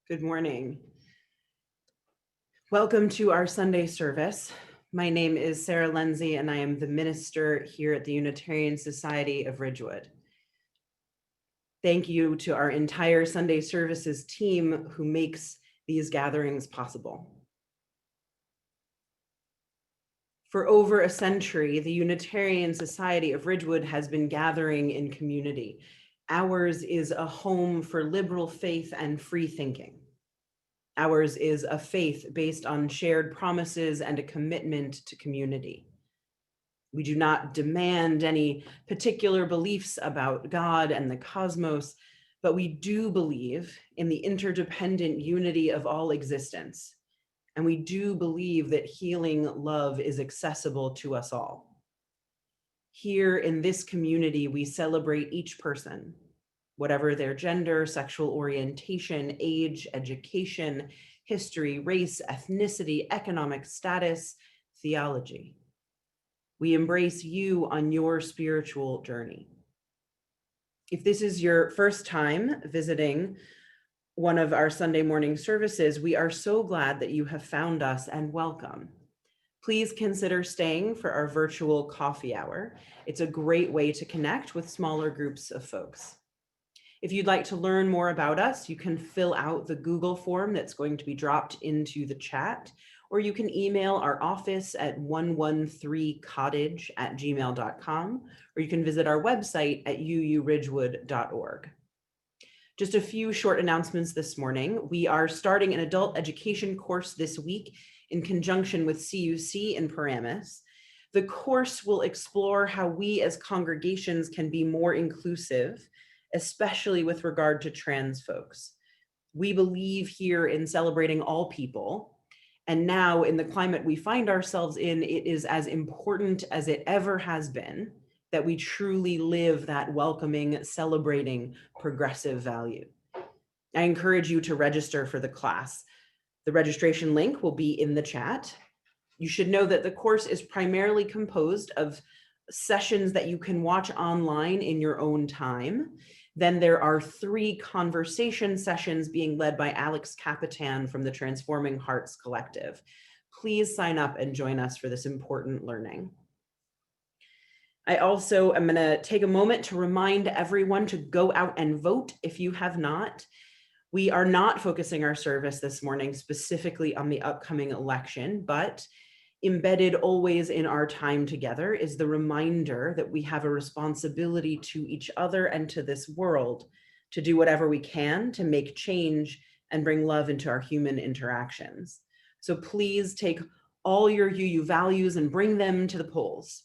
Good morning. Welcome to our Sunday service. My name is Sarah Lenzi, and I am the minister here at the Unitarian Society of Ridgewood. Thank you to our entire Sunday services team who makes these gatherings possible. For over a century, the Unitarian Society of Ridgewood has been gathering in community. Ours is a home for liberal faith and free thinking. Ours is a faith based on shared promises and a commitment to community. We do not demand any particular beliefs about God and the cosmos, but we do believe in the interdependent unity of all existence. And we do believe that healing love is accessible to us all. Here in this community, we celebrate each person, whatever their gender, sexual orientation, age, education, history, race, ethnicity, economic status, theology. We embrace you on your spiritual journey. If this is your first time visiting one of our Sunday morning services, we are so glad that you have found us and welcome. Please consider staying for our virtual coffee hour. It's a great way to connect with smaller groups of folks. If you'd like to learn more about us, you can fill out the Google form that's going to be dropped into the chat, or you can email our office at 113cottage@gmail.com, or you can visit our website at uuridgewood.org. Just a few short announcements this morning. We are starting an adult education course this week in conjunction with CUC in Carayannis. The course will explore how we as congregations can be more inclusive, especially with regard to trans folks. We believe here in celebrating all people, and now in the climate we find ourselves in, it is as important as it ever has been that we truly live that welcoming, celebrating, progressive value. I encourage you to register for the class. The registration link will be in the chat. You should know that the course is primarily composed of sessions that you can watch online in your own time. Then there are 3 conversation sessions being led by Alex Capitan from the Transforming Hearts Collective. Please sign up and join us for this important learning. I also am going to take a moment to remind everyone to go out and vote if you have not. We are not focusing our service this morning specifically on the upcoming election, but embedded always in our time together is the reminder that we have a responsibility to each other and to this world to do whatever we can to make change and bring love into our human interactions. So please take all your UU values and bring them to the polls.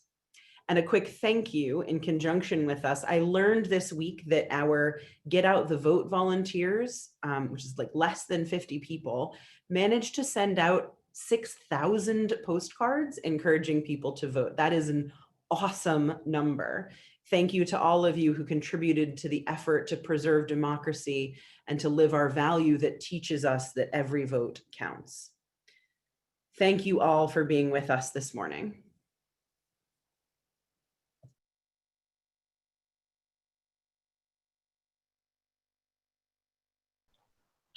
And a quick thank you in conjunction with us. I learned this week that our Get Out the Vote volunteers, which is like less than 50 people, managed to send out 6,000 postcards encouraging people to vote. That is an awesome number. Thank you to all of you who contributed to the effort to preserve democracy and to live our value that teaches us that every vote counts. Thank you all for being with us this morning.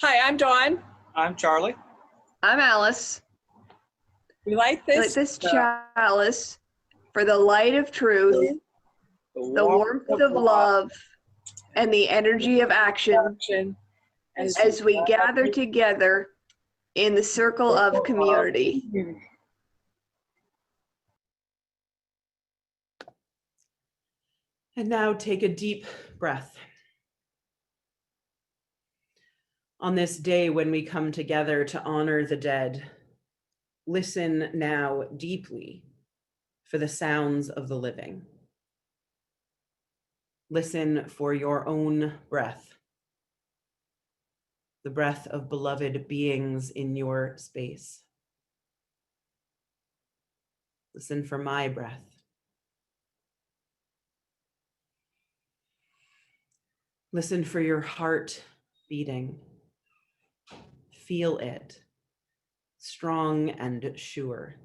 Hi, I'm Dawn. I'm Charlie. I'm Alice. We light this chalice for the light of truth, the warmth of love, and the energy of action as we gather together in the circle of community. And now take a deep breath. On this day when we come together to honor the dead, listen now deeply for the sounds of the living. Listen for your own breath, the breath of beloved beings in your space. Listen for my breath. Listen for your heart beating. Feel it, strong and sure.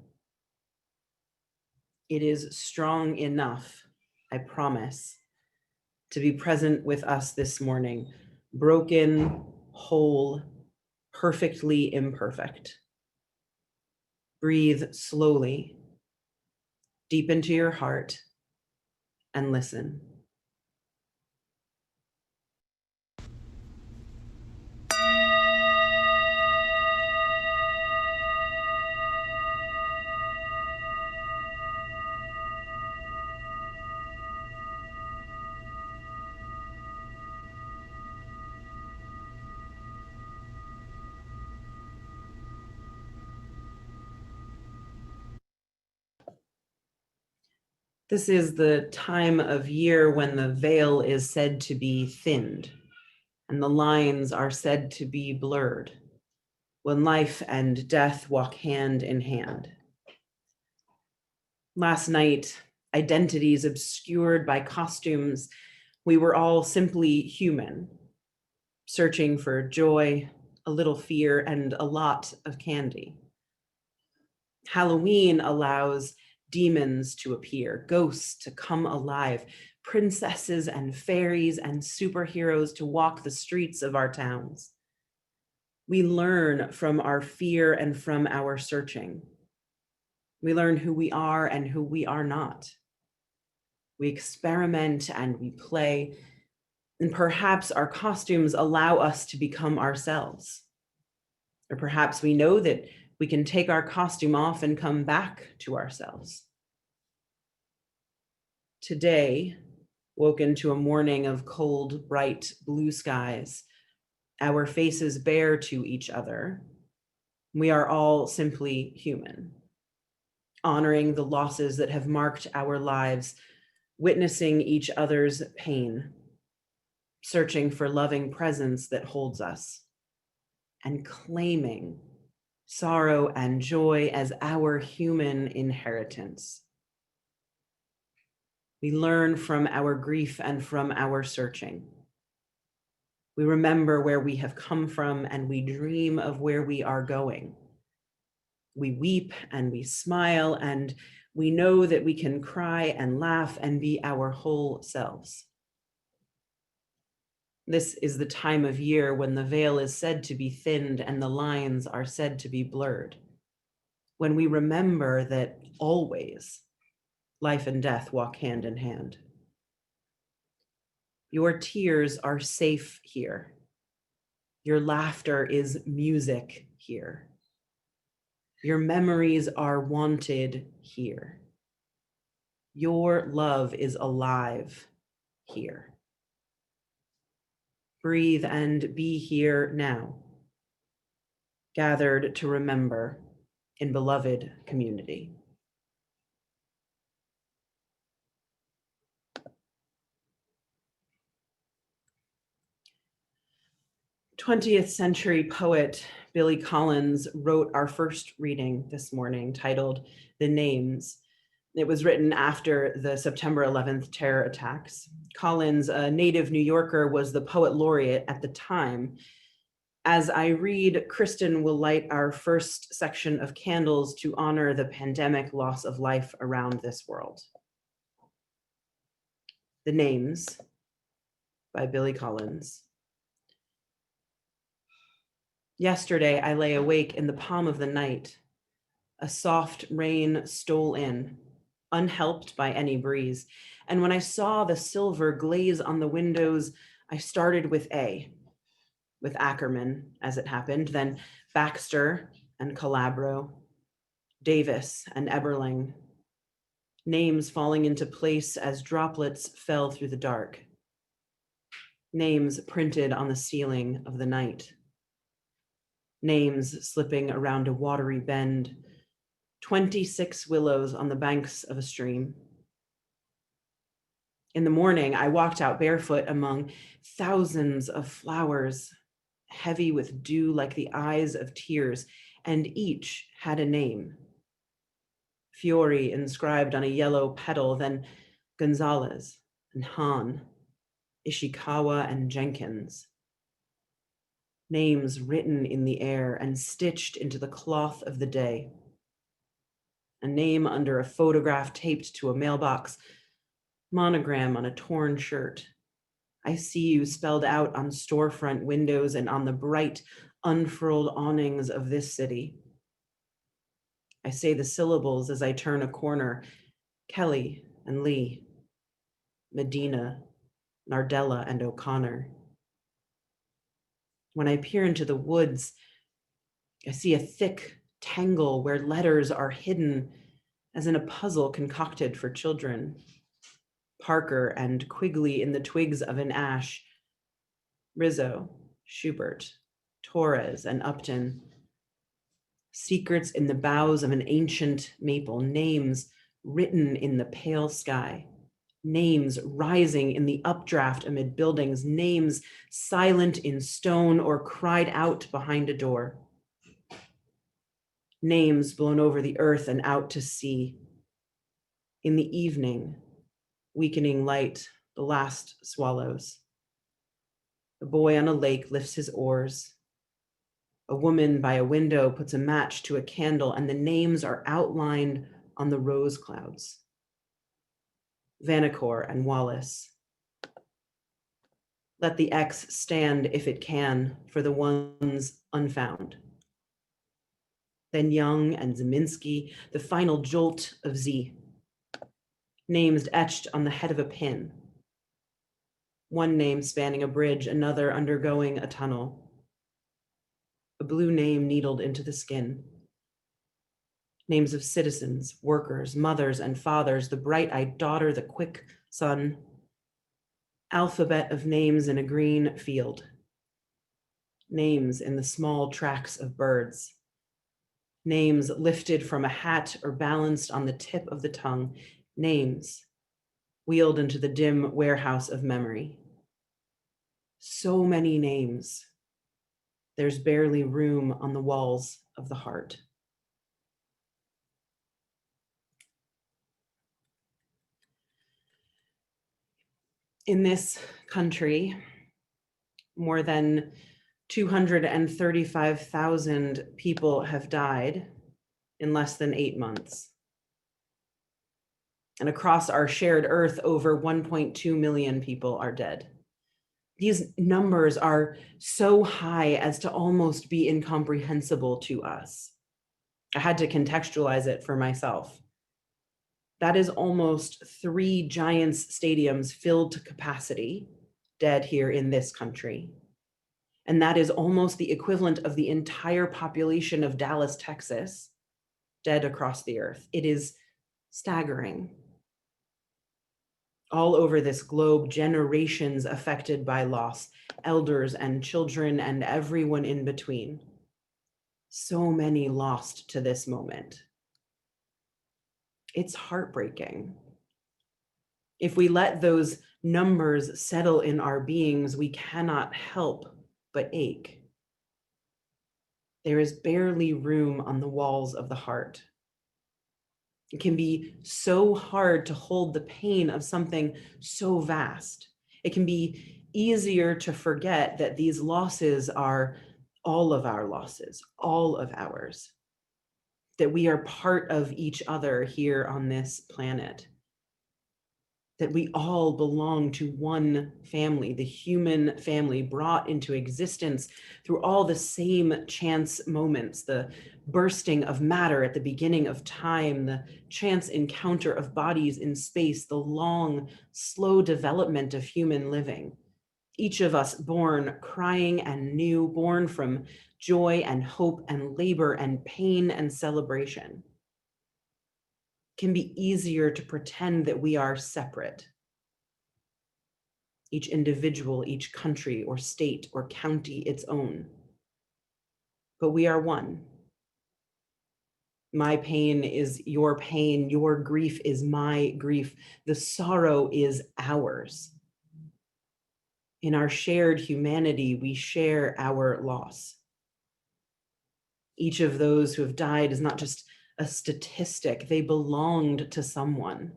It is strong enough, I promise, to be present with us this morning, broken, whole, perfectly imperfect. Breathe slowly, deep into your heart, and listen. This is the time of year when the veil is said to be thinned and the lines are said to be blurred, when life and death walk hand in hand. Last night, identities obscured by costumes, we were all simply human, searching for joy, a little fear, and a lot of candy. Halloween allows demons to appear, ghosts to come alive, princesses and fairies and superheroes to walk the streets of our towns. We learn from our fear and from our searching. We learn who we are and who we are not. We experiment and we play, and perhaps our costumes allow us to become ourselves. Or perhaps we know that we can take our costume off and come back to ourselves. Today, woken to a morning of cold, bright blue skies, our faces bare to each other, we are all simply human, honoring the losses that have marked our lives, witnessing each other's pain, searching for loving presence that holds us, and claiming sorrow and joy as our human inheritance. We learn from our grief and from our searching. We remember where we have come from and we dream of where we are going. We weep and we smile and we know that we can cry and laugh and be our whole selves. This is the time of year when the veil is said to be thinned and the lines are said to be blurred. When we remember that always life and death walk hand in hand. Your tears are safe here. Your laughter is music here. Your memories are wanted here. Your love is alive here. Breathe and be here now, gathered to remember in beloved community. '20th century poet Billy Collins wrote our first reading this morning, titled "The Names." It was written after the September 11th terror attacks. Collins, a native New Yorker, was the poet laureate at the time. As I read, Kristen will light our first section of candles to honor the pandemic loss of life around this world. The Names by Billy Collins. Yesterday, I lay awake in the palm of the night. A soft rain stole in, unhelped by any breeze. And when I saw the silver glaze on the windows, I started with Ackerman, as it happened, then Baxter and Calabro, Davis and Eberling, names falling into place as droplets fell through the dark. Names printed on the ceiling of the night. Names slipping around a watery bend, 26 willows on the banks of a stream. In the morning, I walked out barefoot among thousands of flowers, heavy with dew like the eyes of tears, and each had a name. Fiore inscribed on a yellow petal, then Gonzalez and Hahn, Ishikawa and Jenkins. Names written in the air and stitched into the cloth of the day. A name under a photograph taped to a mailbox, monogram on a torn shirt. I see you spelled out on storefront windows and on the bright, unfurled awnings of this city. I say the syllables as I turn a corner. Kelly and Lee, Medina, Nardella and O'Connor. When I peer into the woods, I see a thick tangle where letters are hidden as in a puzzle concocted for children. Parker and Quigley in the twigs of an ash. Rizzo, Schubert, Torres, and Upton. Secrets in the boughs of an ancient maple, names written in the pale sky, names rising in the updraft amid buildings, names silent in stone or cried out behind a door. Names blown over the earth and out to sea. In the evening, weakening light, the last swallows. A boy on a lake lifts his oars. A woman by a window puts a match to a candle, and the names are outlined on the rose clouds. Vanacore and Wallace. Let the X stand if it can for the ones unfound. Then Young and Zeminski, the final jolt of Z. Names etched on the head of a pin. One name spanning a bridge, another undergoing a tunnel. A blue name needled into the skin. Names of citizens, workers, mothers and fathers, the bright-eyed daughter, the quick son. Alphabet of names in a green field. Names in the small tracks of birds. Names lifted from a hat or balanced on the tip of the tongue. Names wheeled into the dim warehouse of memory. So many names. There's barely room on the walls of the heart. In this country, more than 235,000 people have died in less than 8 months. And across our shared earth, over 1.2 million people are dead. These numbers are so high as to almost be incomprehensible to us. I had to contextualize it for myself. That is almost 3 Giants stadiums filled to capacity, dead here in this country. And that is almost the equivalent of the entire population of Dallas, Texas, dead across the earth. It is staggering. All over this globe, generations affected by loss, elders and children and everyone in between. So many lost to this moment. It's heartbreaking. If we let those numbers settle in our beings, we cannot help but ache. There is barely room on the walls of the heart. It can be so hard to hold the pain of something so vast. It can be easier to forget that these losses are all of our losses, all of ours, that we are part of each other here on this planet, that we all belong to one family, the human family brought into existence through all the same chance moments, the bursting of matter at the beginning of time, the chance encounter of bodies in space, the long, slow development of human living. Each of us born crying and new, born from joy and hope and labor and pain and celebration. It can be easier to pretend that we are separate. Each individual, each country or state or county its own. But we are one. My pain is your pain, your grief is my grief, the sorrow is ours. In our shared humanity, we share our loss. Each of those who have died is not just a statistic, they belonged to someone.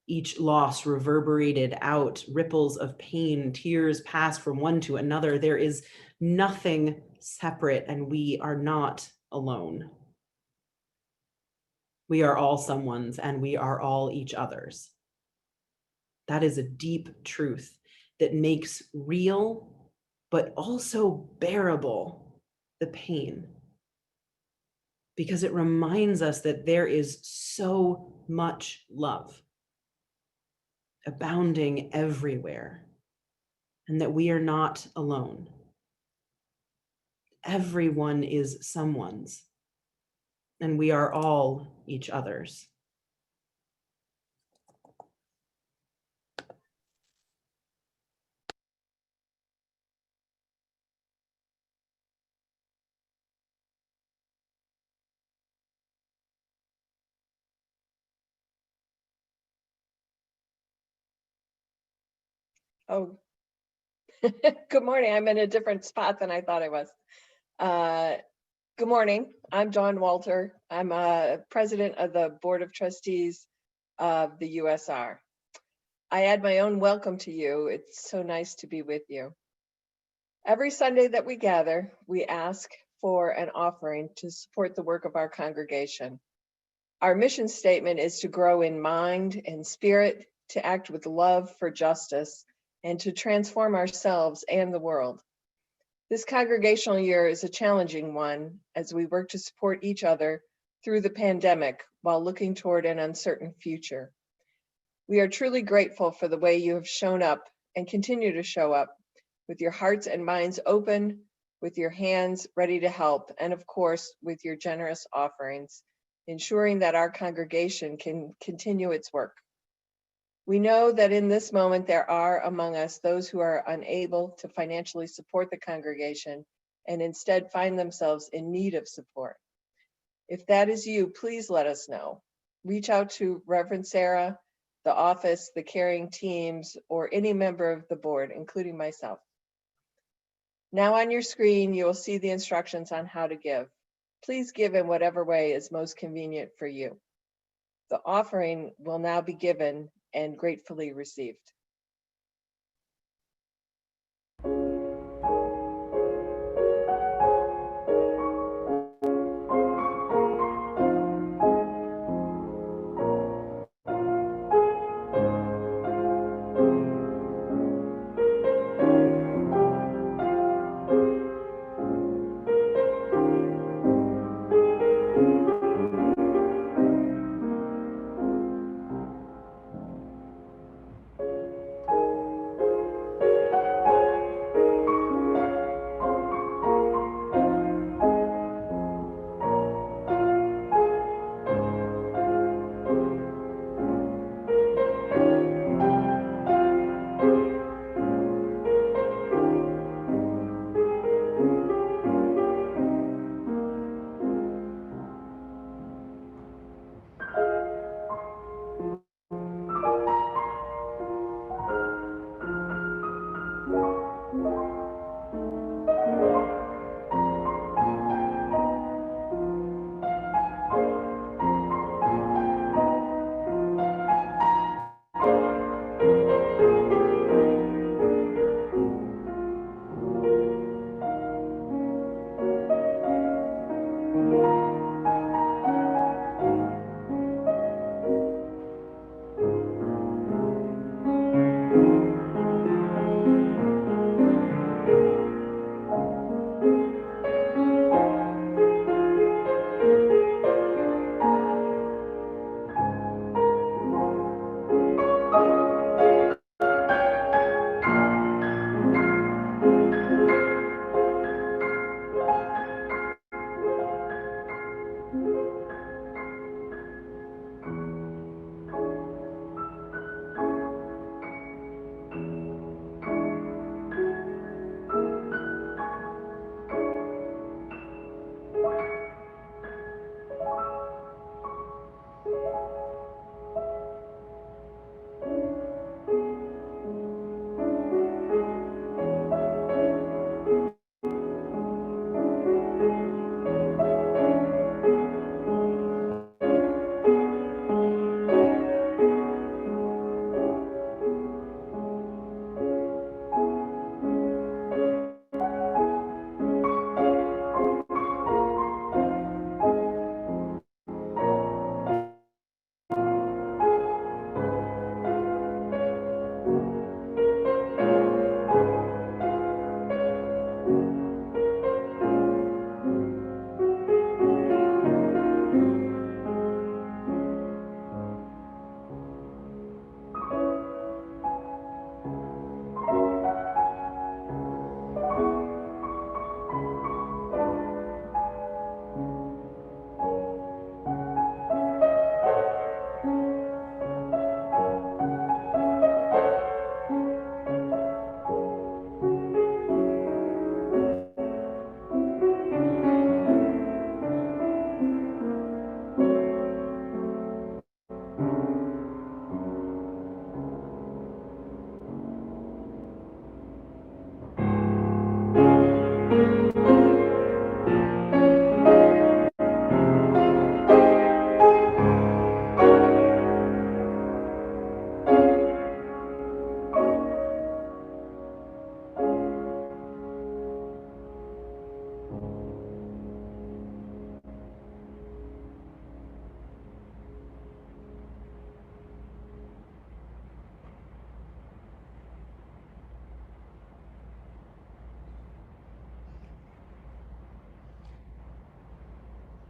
Each loss reverberated out, ripples of pain, tears passed from one to another. There is nothing separate, and we are not alone. We are all someone's, and we are all each other's. That is a deep truth that makes real but also bearable, the pain. Because it reminds us that there is so much love abounding everywhere, and that we are not alone. Everyone is someone's, and we are all each other's. Oh, good morning. I'm in a different spot than I thought I was. Good morning. I'm Dawn Walter. I'm president of the Board of Trustees of the USR. I add my own welcome to you. It's so nice to be with you. Every Sunday that we gather, we ask for an offering to support the work of our congregation. Our mission statement is to grow in mind and spirit, to act with love for justice, and to transform ourselves and the world. This congregational year is a challenging one as we work to support each other through the pandemic while looking toward an uncertain future. We are truly grateful for the way you have shown up and continue to show up with your hearts and minds open, with your hands ready to help, and of course, with your generous offerings, ensuring that our congregation can continue its work. We know that in this moment, there are among us those who are unable to financially support the congregation and instead find themselves in need of support. If that is you, please let us know. Reach out to Reverend Sarah, the office, the caring teams, or any member of the board, including myself. Now on your screen, you will see the instructions on how to give. Please give in whatever way is most convenient for you. The offering will now be given and gratefully received.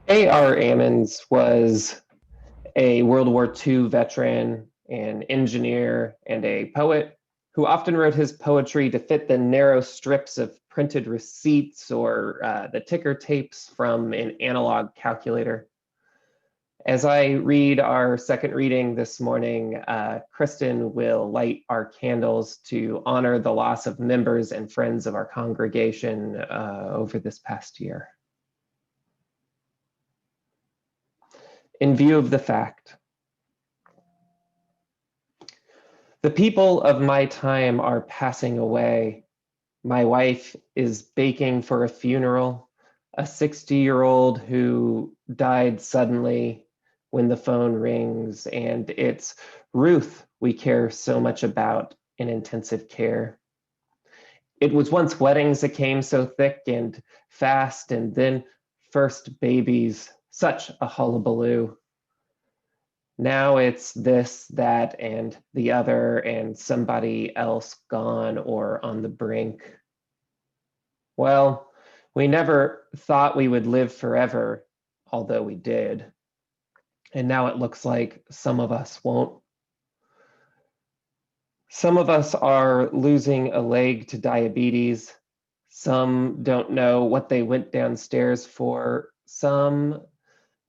A.R. Ammons was a World War II veteran, an engineer, and a poet who often wrote his poetry to fit the narrow strips of printed receipts or the ticker tapes from an analog calculator. As I read our second reading this morning, Kristen will light our candles to honor the loss of members and friends of our congregation over this past year. In view of the fact, the people of my time are passing away. My wife is baking for a funeral, a 60-year-old who died suddenly when the phone rings, and it's Ruth we care so much about in intensive care. It was once weddings that came so thick and fast, and then first babies, such a hullabaloo. Now it's this, that, and the other, and somebody else gone or on the brink. Well, we never thought we would live forever, although we did. And now it looks like some of us won't. Some of us are losing a leg to diabetes. Some don't know what they went downstairs for. Some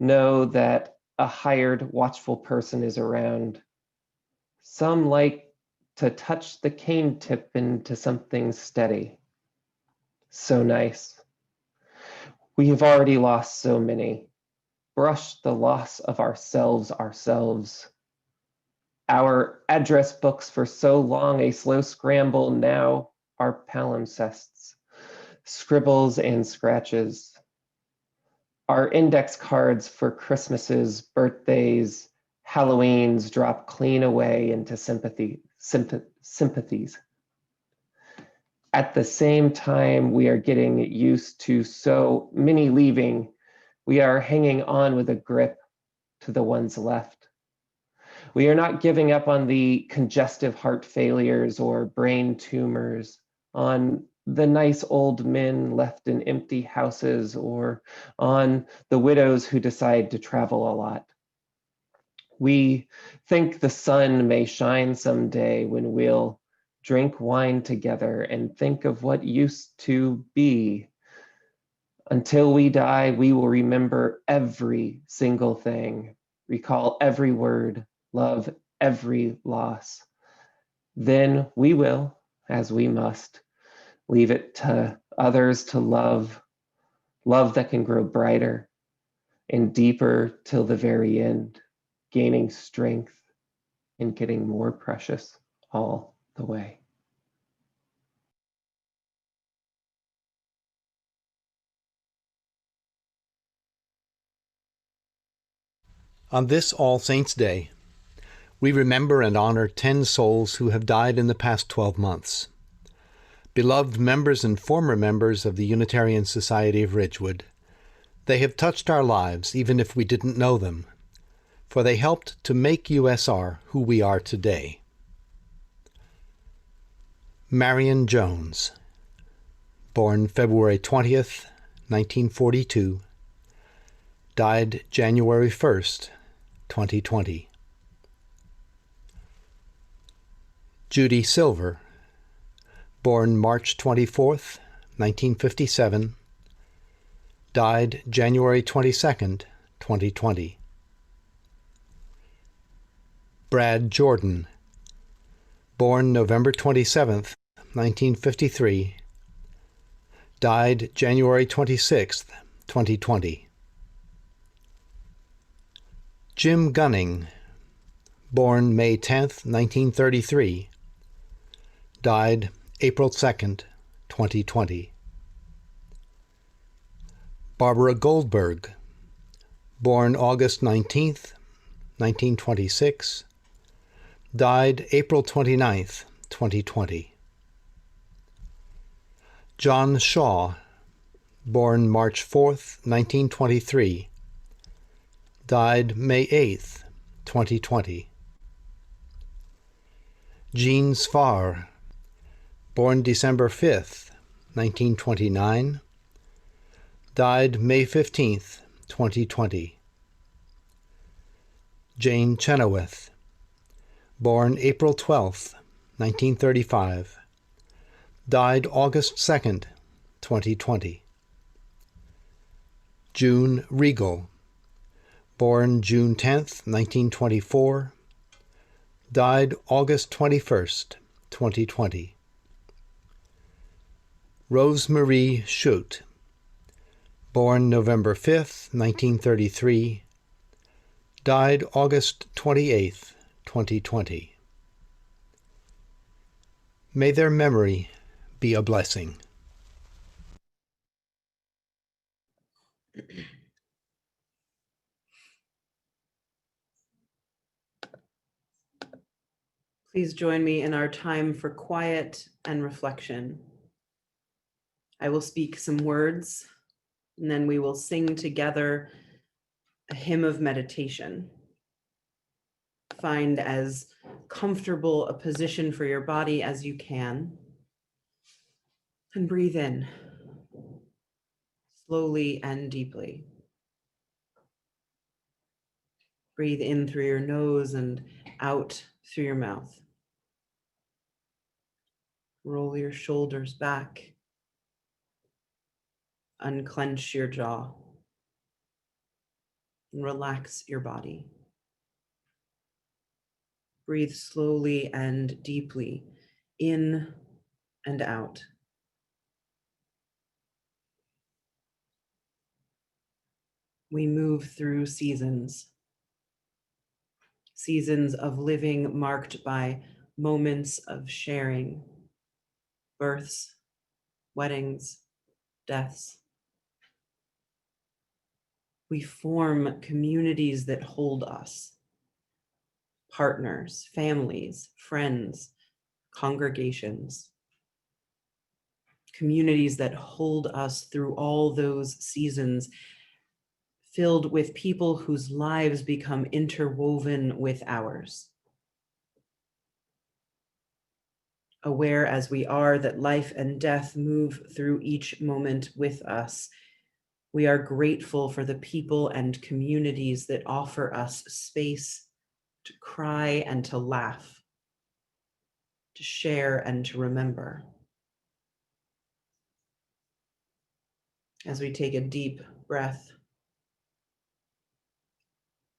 know that a hired, watchful person is around. Some like to touch the cane tip into something steady. So nice. We have already lost so many. Brushed the loss of ourselves. Our address books for so long a slow scramble now are palimpsests, scribbles and scratches. Our index cards for Christmases, birthdays, Halloweens drop clean away into sympathies. At the same time, we are getting used to so many leaving. We are hanging on with a grip to the ones left. We are not giving up on the congestive heart failures or brain tumors, on the nice old men left in empty houses, or on the widows who decide to travel a lot. We think the sun may shine someday when we'll drink wine together and think of what used to be. Until we die, we will remember every single thing, recall every word, love every loss. Then we will, as we must, leave it to others to love, love that can grow brighter and deeper till the very end, gaining strength and getting more precious all the way. On this All Saints' Day, we remember and honor 10 souls who have died in the past 12 months. Beloved members and former members of the Unitarian Society of Ridgewood, they have touched our lives even if we didn't know them, for they helped to make USR who we are today. Marion Jones, born February 20th, 1942, died January 1st, 2020. Judy Silver, born March 24th, 1957, died January 22nd, 2020. Brad Jordan, born November 27th, 1953, died January 26th, 2020. Jim Gunning, born May 10th, 1933, died April 2nd, 2020. Barbara Goldberg, born August 19th, 1926, died April 29th, 2020. John Shaw, born March 4th, 1923, died May 8th, 2020. Jean Svar, born December 5th, 1929, died May 15th, 2020. Jane Chenoweth, born April 12, 1935, died August 2nd, 2020. June Regal, born June 10th, 1924, died August 21st, 2020. Rosemarie Schutt, born November 5th, 1933, died August 28th, 2020. May their memory be a blessing. Please join me in our time for quiet and reflection. I will speak some words, and then we will sing together a hymn of meditation. Find as comfortable a position for your body as you can, and breathe in slowly and deeply. Breathe in through your nose and out through your mouth. Roll your shoulders back. Unclench your jaw. And relax your body. Breathe slowly and deeply in and out. We move through seasons of living marked by moments of sharing, births, weddings, deaths. We form communities that hold us, partners, families, friends, congregations, communities that hold us through all those seasons, filled with people whose lives become interwoven with ours. Aware as we are that life and death move through each moment with us, we are grateful for the people and communities that offer us space to cry and to laugh, to share and to remember. As we take a deep breath,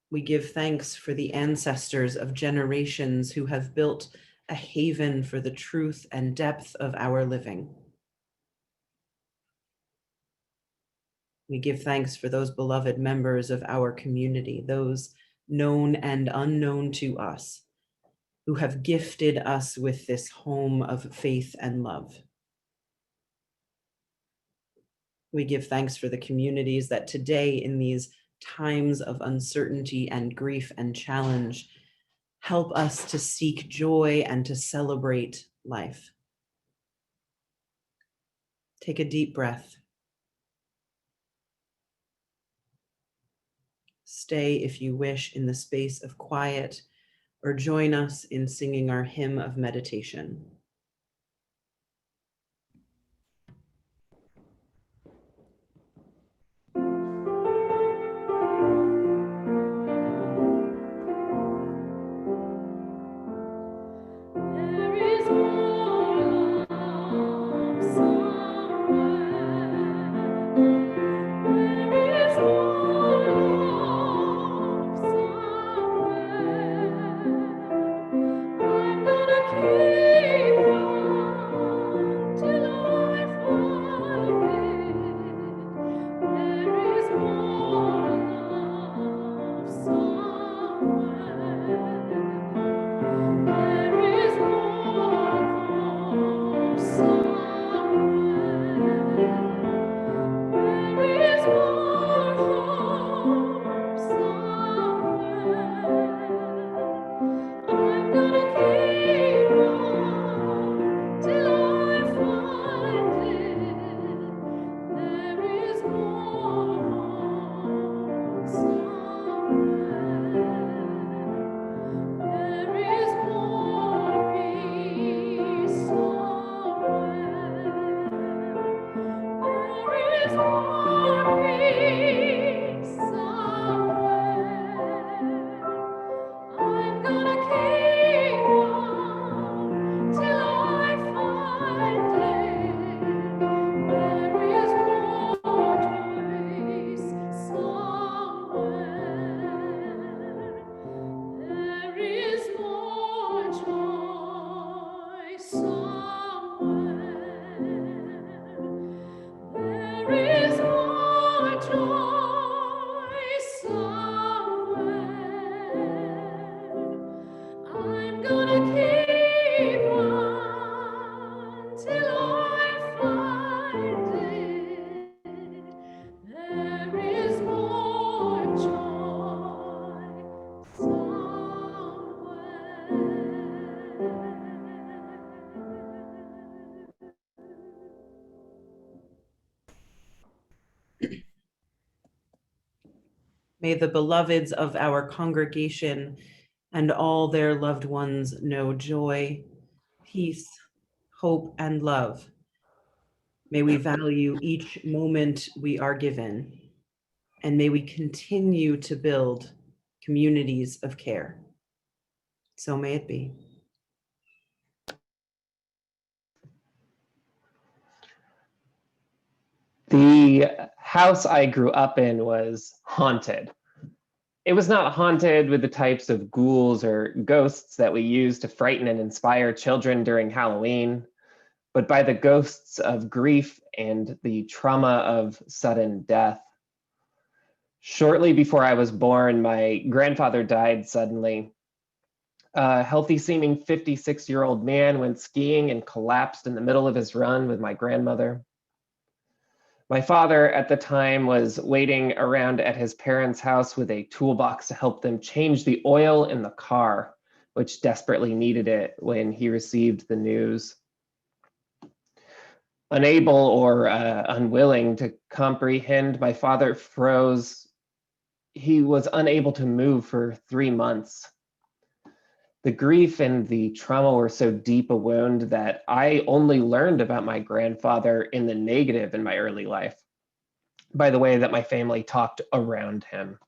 we give thanks for the ancestors of generations who have built a haven for the truth and depth of our living. We give thanks for those beloved members of our community, those known and unknown to us, who have gifted us with this home of faith and love. We give thanks for the communities that today, in these times of uncertainty and grief and challenge, help us to seek joy and to celebrate life. Take a deep breath. Stay, if you wish, in the space of quiet, or join us in singing our hymn of meditation. Keep May the beloveds of our congregation and all their loved ones know joy, peace, hope, and love. May we value each moment we are given, and may we continue to build communities of care. So may it be. The house I grew up in was haunted. It was not haunted with the types of ghouls or ghosts that we use to frighten and inspire children during Halloween, but by the ghosts of grief and the trauma of sudden death. Shortly before I was born, my grandfather died suddenly. A healthy-seeming 56-year-old man went skiing and collapsed in the middle of his run with my grandmother. My father at the time was waiting around at his parents' house with a toolbox to help them change the oil in the car, which desperately needed it when he received the news. Unable or unwilling to comprehend, my father froze. He was unable to move for 3 months. The grief and the trauma were so deep a wound that I only learned about my grandfather in the negative in my early life, by the way that my family talked around him.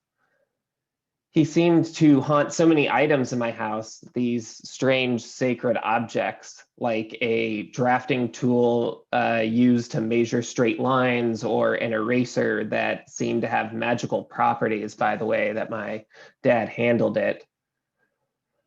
He seemed to haunt so many items in my house, these strange sacred objects, like a drafting tool used to measure straight lines, or an eraser that seemed to have magical properties by the way that my dad handled it.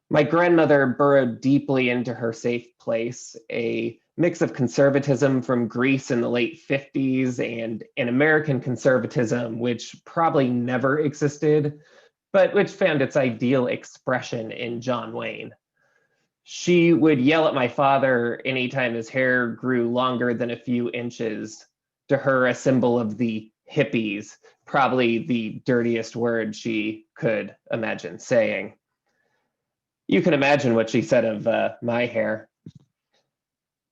My grandmother burrowed deeply into her safe place, a mix of conservatism from Greece in the late 50s and an American conservatism, which probably never existed, but which found its ideal expression in John Wayne. She would yell at my father anytime his hair grew longer than a few inches, to her a symbol of the hippies, probably the dirtiest word she could imagine saying. You can imagine what she said of my hair.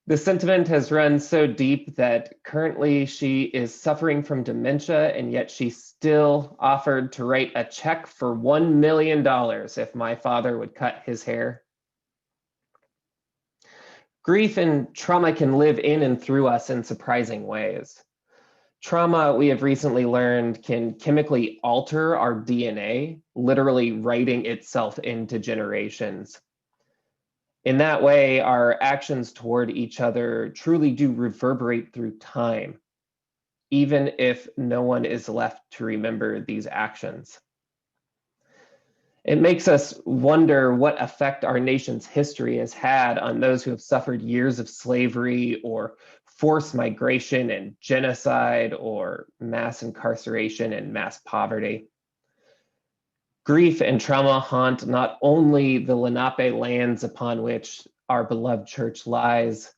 The sentiment has run so deep that currently she is suffering from dementia, and yet she still offered to write a check for $1 million if my father would cut his hair. Grief and trauma can live in and through us in surprising ways. Trauma, we have recently learned, can chemically alter our DNA, literally writing itself into generations. In that way, our actions toward each other truly do reverberate through time, even if no one is left to remember these actions. It makes us wonder what effect our nation's history has had on those who have suffered years of slavery or forced migration and genocide or mass incarceration and mass poverty. Grief and trauma haunt not only the Lenape lands upon which our beloved church lies,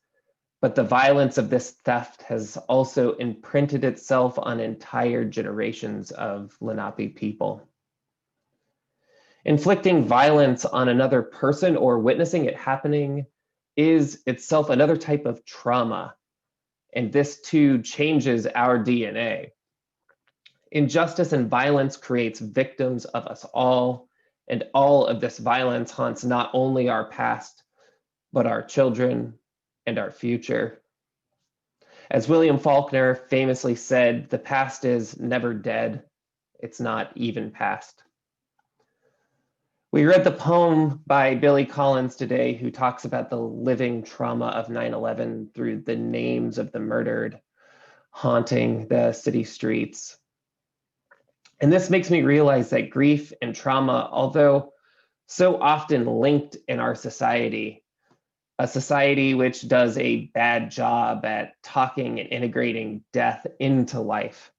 but the violence of this theft has also imprinted itself on entire generations of Lenape people. Inflicting violence on another person or witnessing it happening is itself another type of trauma, and this too changes our DNA. Injustice and violence creates victims of us all, and all of this violence haunts not only our past, but our children and our future. As William Faulkner famously said, the past is never dead, it's not even past. We read the poem by Billy Collins today, who talks about the living trauma of 9/11 through the names of the murdered haunting the city streets. And this makes me realize that grief and trauma, although so often linked in our society, a society which does a bad job at talking and integrating death into life,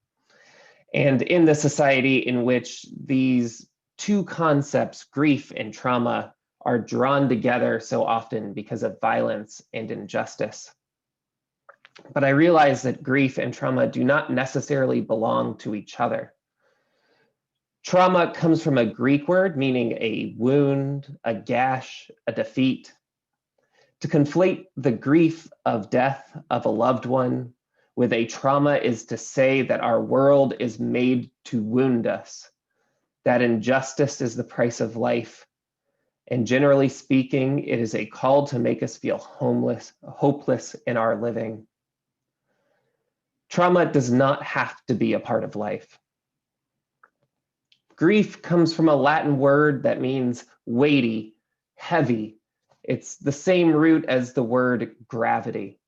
and in the society in which these two concepts, grief and trauma, are drawn together so often because of violence and injustice. But I realize that grief and trauma do not necessarily belong to each other. Trauma comes from a Greek word meaning a wound, a gash, a defeat. To conflate the grief of death of a loved one with a trauma is to say that our world is made to wound us, that injustice is the price of life. And generally speaking, it is a call to make us feel hopeless in our living. Trauma does not have to be a part of life. Grief comes from a Latin word that means weighty, heavy. It's the same root as the word gravity.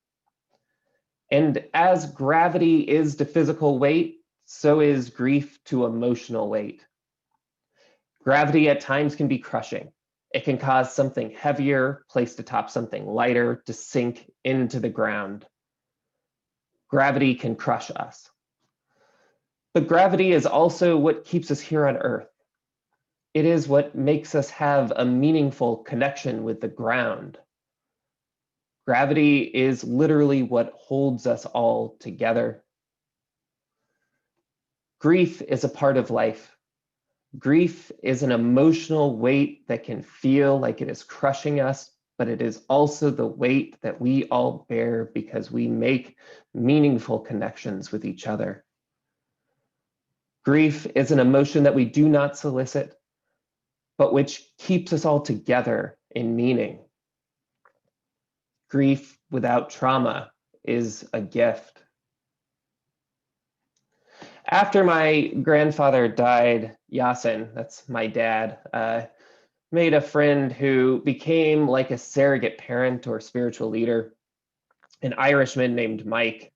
And as gravity is to physical weight, so is grief to emotional weight. Gravity at times can be crushing. It can cause something heavier placed atop something lighter to sink into the ground. Gravity can crush us. But gravity is also what keeps us here on Earth. It is what makes us have a meaningful connection with the ground. Gravity is literally what holds us all together. Grief is a part of life. Grief is an emotional weight that can feel like it is crushing us, but it is also the weight that we all bear because we make meaningful connections with each other. Grief is an emotion that we do not solicit, but which keeps us all together in meaning. Grief without trauma is a gift. After my grandfather died, Yasin, that's my dad, made a friend who became like a surrogate parent or spiritual leader, an Irishman named Mike.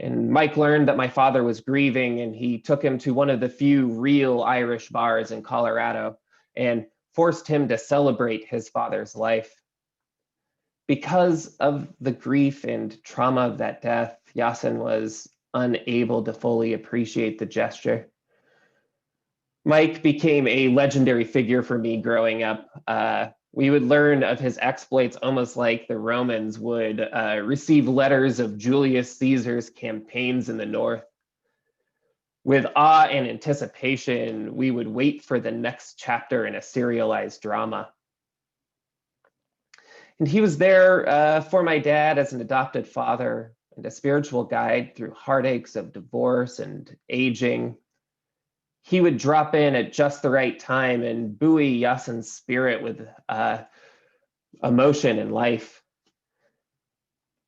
And Mike learned that my father was grieving, and he took him to one of the few real Irish bars in Colorado and forced him to celebrate his father's life. Because of the grief and trauma of that death, Yasin was unable to fully appreciate the gesture. Mike became a legendary figure for me growing up. We would learn of his exploits almost like the Romans would receive letters of Julius Caesar's campaigns in the north. With awe and anticipation, we would wait for the next chapter in a serialized drama. And he was there for my dad as an adopted father and a spiritual guide through heartaches of divorce and aging. He would drop in at just the right time and buoy Yasin's spirit with emotion and life.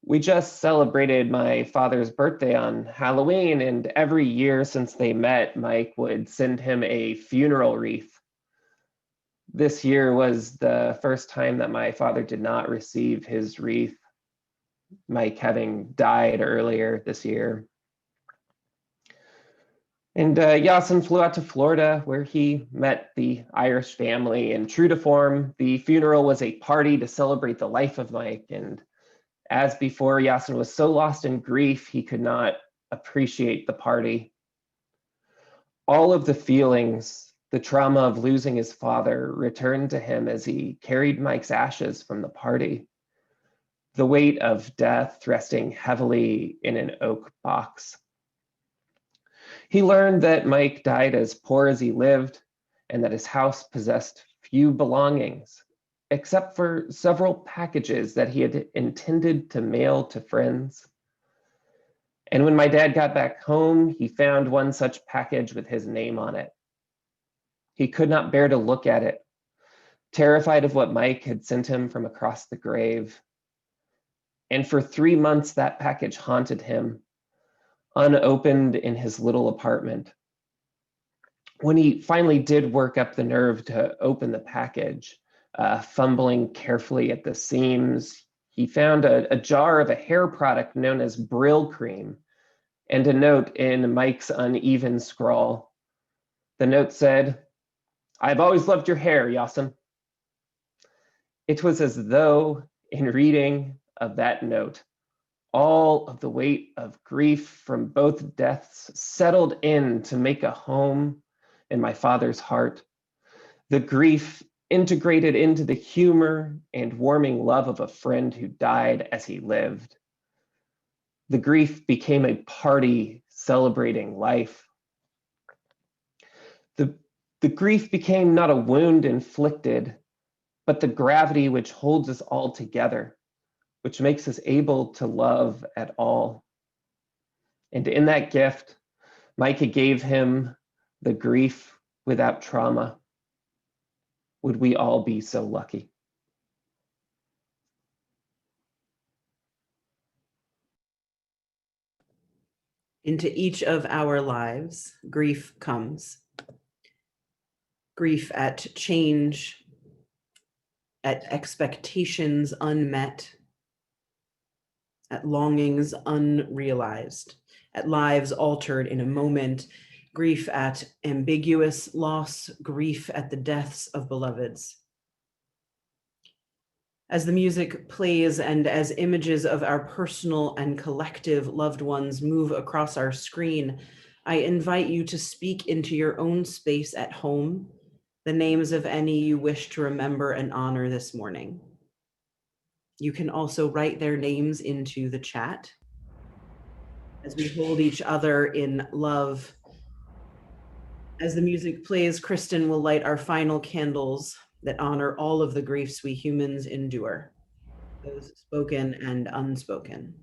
We just celebrated my father's birthday on Halloween, and every year since they met, Mike would send him a funeral wreath. This year was the first time that my father did not receive his wreath, Mike having died earlier this year. And Yasin flew out to Florida, where he met the Irish family. And true to form, the funeral was a party to celebrate the life of Mike. And as before, Yasin was so lost in grief, he could not appreciate the party. All of the feelings, the trauma of losing his father, returned to him as he carried Mike's ashes from the party. The weight of death resting heavily in an oak box. He learned that Mike died as poor as he lived, and that his house possessed few belongings, except for several packages that he had intended to mail to friends. And when my dad got back home, he found one such package with his name on it. He could not bear to look at it, terrified of what Mike had sent him from across the grave. And for 3 months, that package haunted him, unopened in his little apartment. When he finally did work up the nerve to open the package, fumbling carefully at the seams, he found a jar of a hair product known as Brill Cream and a note in Mike's uneven scrawl. The note said, "I've always loved your hair, Yasin." It was as though, in reading of that note, all of the weight of grief from both deaths settled in to make a home in my father's heart. The grief integrated into the humor and warming love of a friend who died as he lived. The grief became a party celebrating life. The grief became not a wound inflicted, but the gravity which holds us all together, which makes us able to love at all. And in that gift, Micah gave him the grief without trauma. Would we all be so lucky? Into each of our lives, grief comes. Grief at change, at expectations unmet, at longings unrealized, at lives altered in a moment, grief at ambiguous loss, grief at the deaths of beloveds. As the music plays and as images of our personal and collective loved ones move across our screen, I invite you to speak into your own space at home, the names of any you wish to remember and honor this morning. You can also write their names into the chat. As we hold each other in love, as the music plays, Kristen will light our final candles that honor all of the griefs we humans endure, those spoken and unspoken.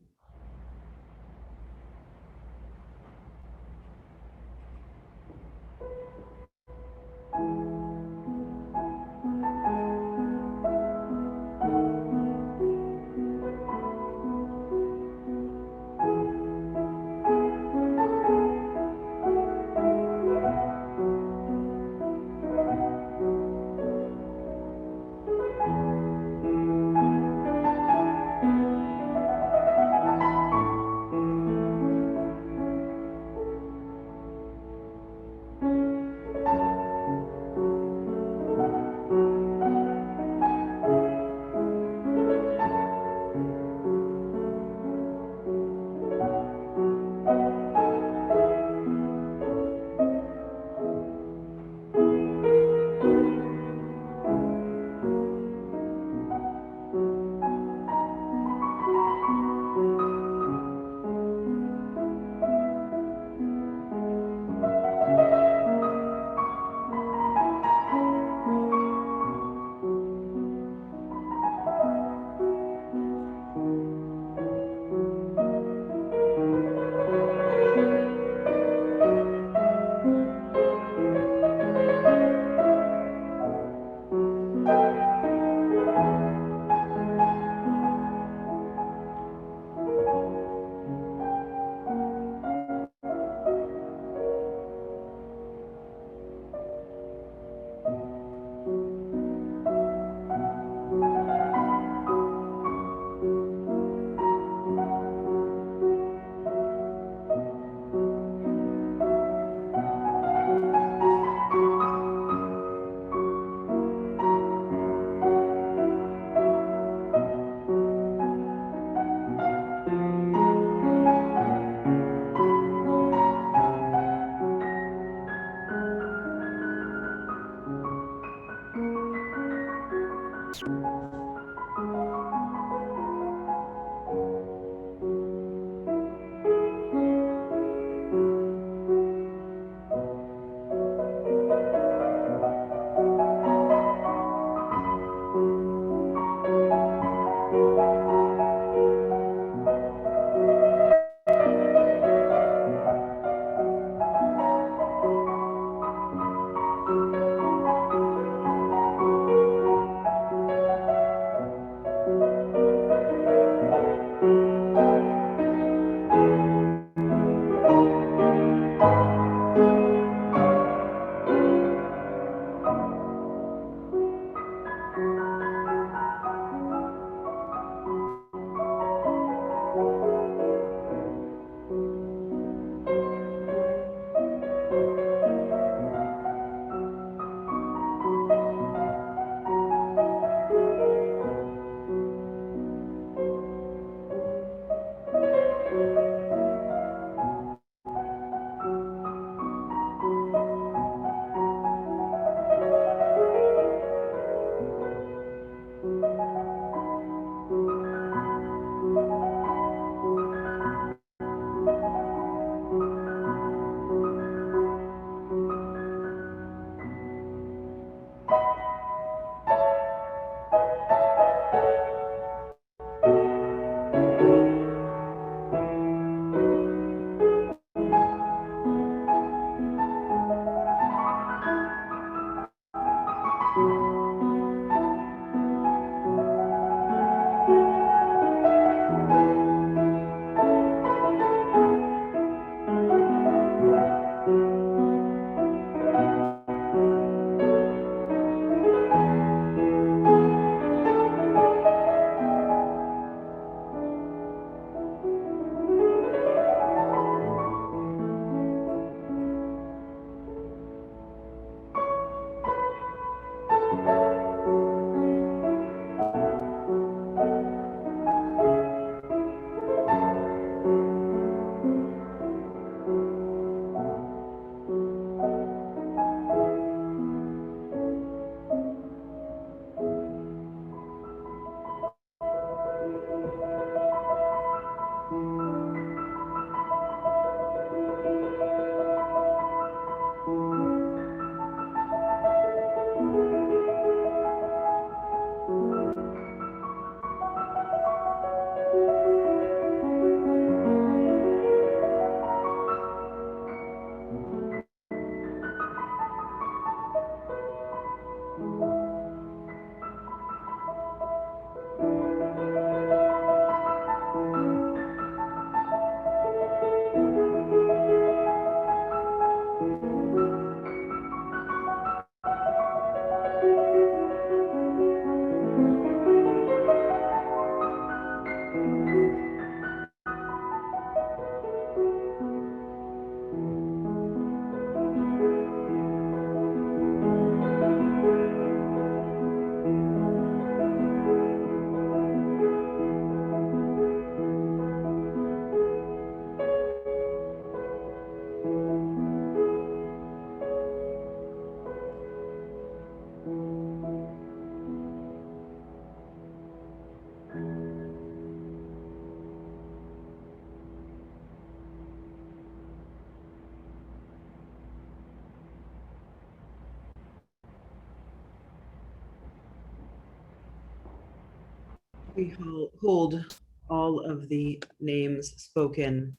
We hold all of the names spoken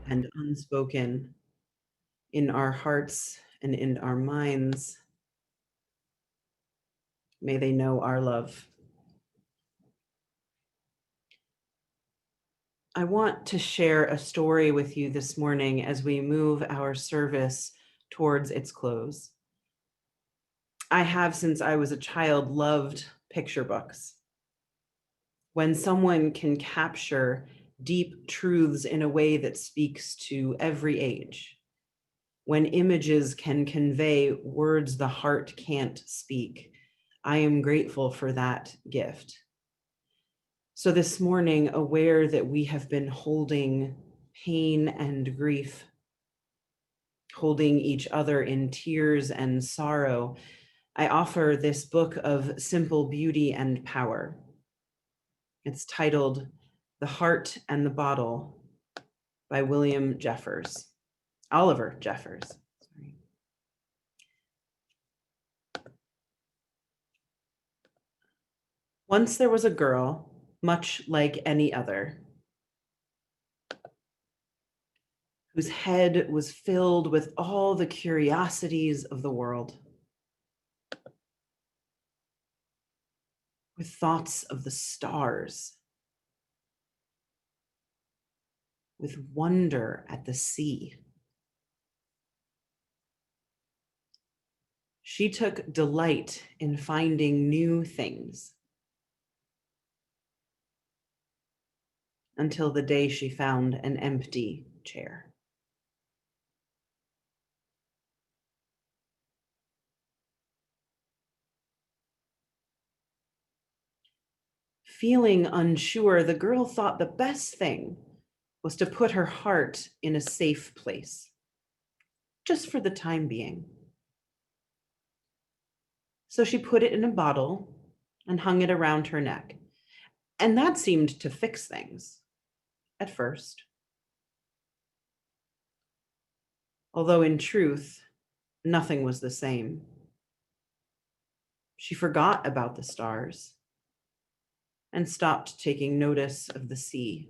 and unspoken in our hearts and in our minds. May they know our love. I want to share a story with you this morning as we move our service towards its close. I have, since I was a child, loved picture books. When someone can capture deep truths in a way that speaks to every age, when images can convey words the heart can't speak, I am grateful for that gift. So this morning, aware that we have been holding pain and grief, holding each other in tears and sorrow, I offer this book of simple beauty and power. It's titled The Heart and the Bottle by Oliver Jeffers. Sorry. Once there was a girl, much like any other, whose head was filled with all the curiosities of the world, with thoughts of the stars, with wonder at the sea. She took delight in finding new things until the day she found an empty chair. Feeling unsure, the girl thought the best thing was to put her heart in a safe place, just for the time being. So she put it in a bottle and hung it around her neck. And that seemed to fix things at first. Although in truth, nothing was the same. She forgot about the stars and stopped taking notice of the sea.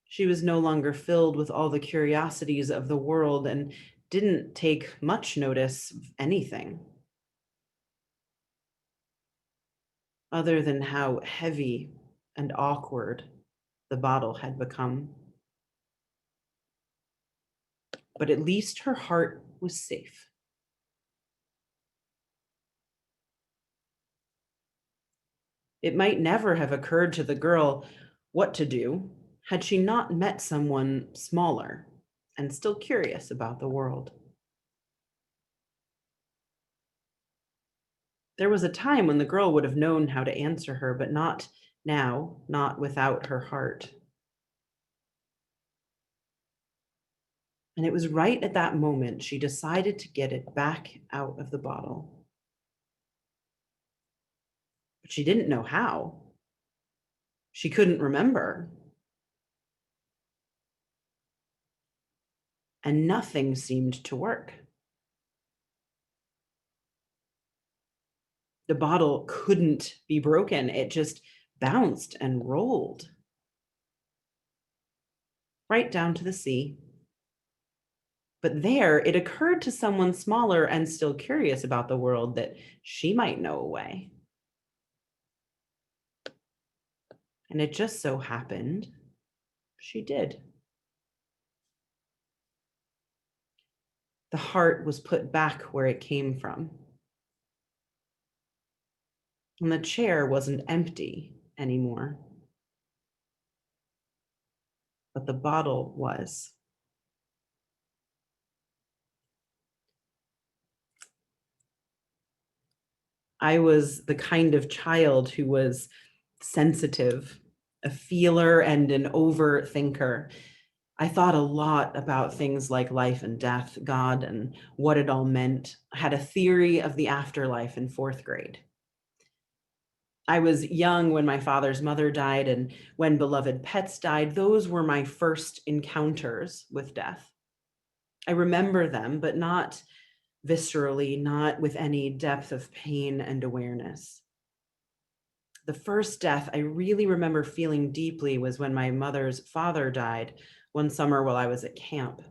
She was no longer filled with all the curiosities of the world and didn't take much notice of anything other than how heavy and awkward the bottle had become. But at least her heart was safe. It might never have occurred to the girl what to do had she not met someone smaller and still curious about the world. There was a time when the girl would have known how to answer her, but not now, not without her heart. And it was right at that moment she decided to get it back out of the bottle. But she didn't know how. She couldn't remember. And nothing seemed to work. The bottle couldn't be broken. It just bounced and rolled right down to the sea. But there, it occurred to someone smaller and still curious about the world that she might know a way. And it just so happened she did. The heart was put back where it came from. And the chair wasn't empty anymore. But the bottle was. I was the kind of child who was sensitive, a feeler, and an overthinker. I thought a lot about things like life and death, God, and what it all meant. I had a theory of the afterlife in 4th grade. I was young when my father's mother died, and when beloved pets died, those were my first encounters with death. I remember them, but not viscerally, not with any depth of pain and awareness. The first death I really remember feeling deeply was when my mother's father died one summer while I was at camp.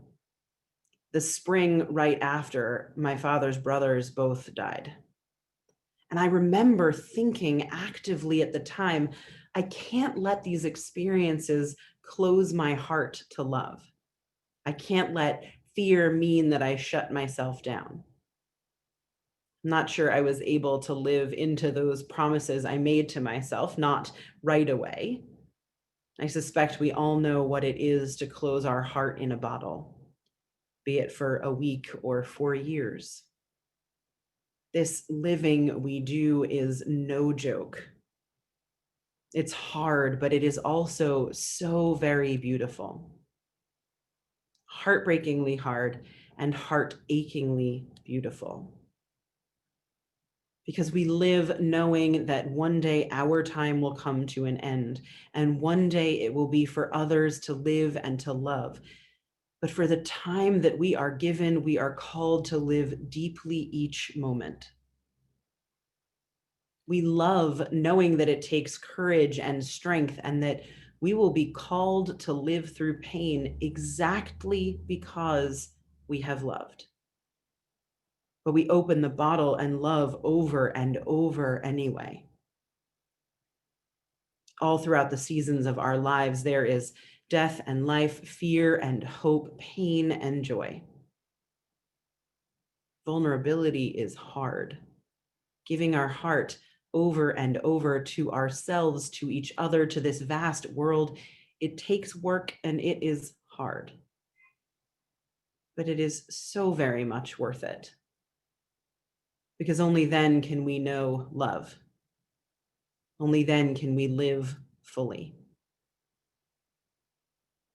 The spring right after, my father's brothers both died. And I remember thinking actively at the time, I can't let these experiences close my heart to love. I can't let fear mean that I shut myself down. I'm not sure I was able to live into those promises I made to myself, not right away. I suspect we all know what it is to close our heart in a bottle, be it for a week or 4 years. This living we do is no joke. It's hard, but it is also so very beautiful. Heartbreakingly hard and heart-achingly beautiful. Because we live knowing that one day our time will come to an end, and one day it will be for others to live and to love. But for the time that we are given, we are called to live deeply each moment. We love knowing that it takes courage and strength, and that we will be called to live through pain exactly because we have loved. But we open the bottle and love over and over anyway. All throughout the seasons of our lives, there is death and life, fear and hope, pain and joy. Vulnerability is hard. Giving our heart over and over to ourselves, to each other, to this vast world, it takes work and it is hard. But it is so very much worth it. Because only then can we know love. Only then can we live fully.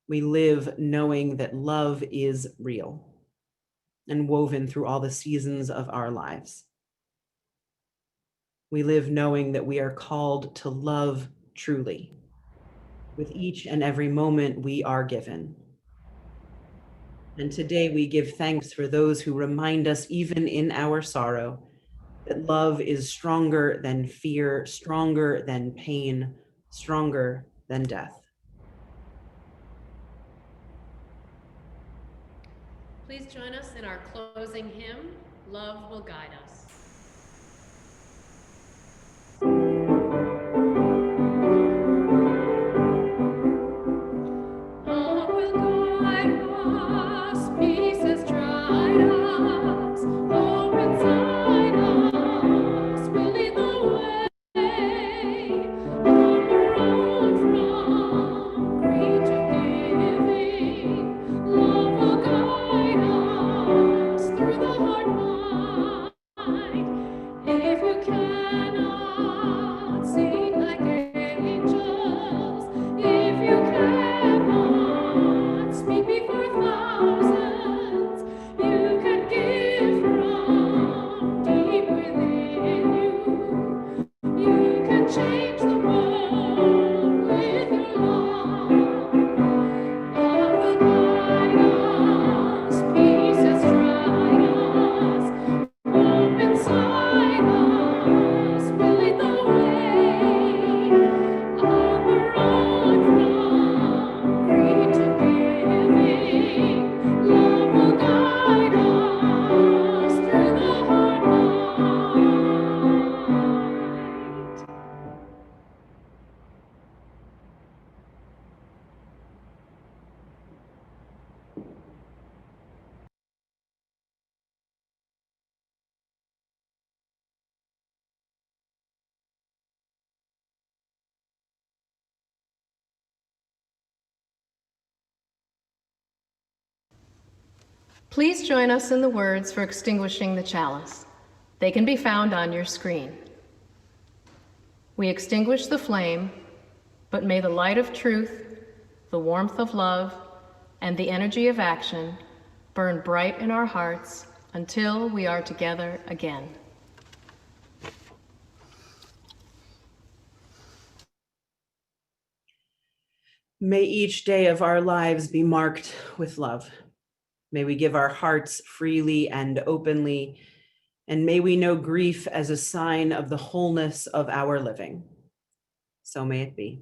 We live knowing that love is real and woven through all the seasons of our lives. We live knowing that we are called to love truly with each and every moment we are given. And today we give thanks for those who remind us, even in our sorrow, that love is stronger than fear, stronger than pain, stronger than death. Please join us in our closing hymn, Love Will Guide Us. Love will guide us, peace has dried us, hope inside us will lead the way. On the road from greed to giving, love will guide us through the hard mind. If you cannot sing like angels, if you cannot speak before thousands, you can give from deep within you. You can change the world with your love. Love will guide us, peace has dried us, hope inside us will lead the way. On the road from greed to giving, love will guide us through the hard night. Please join us in the words for extinguishing the chalice. They can be found on your screen. We extinguish the flame, but may the light of truth, the warmth of love, and the energy of action burn bright in our hearts until we are together again. May each day of our lives be marked with love. May we give our hearts freely and openly, and may we know grief as a sign of the wholeness of our living. So may it be.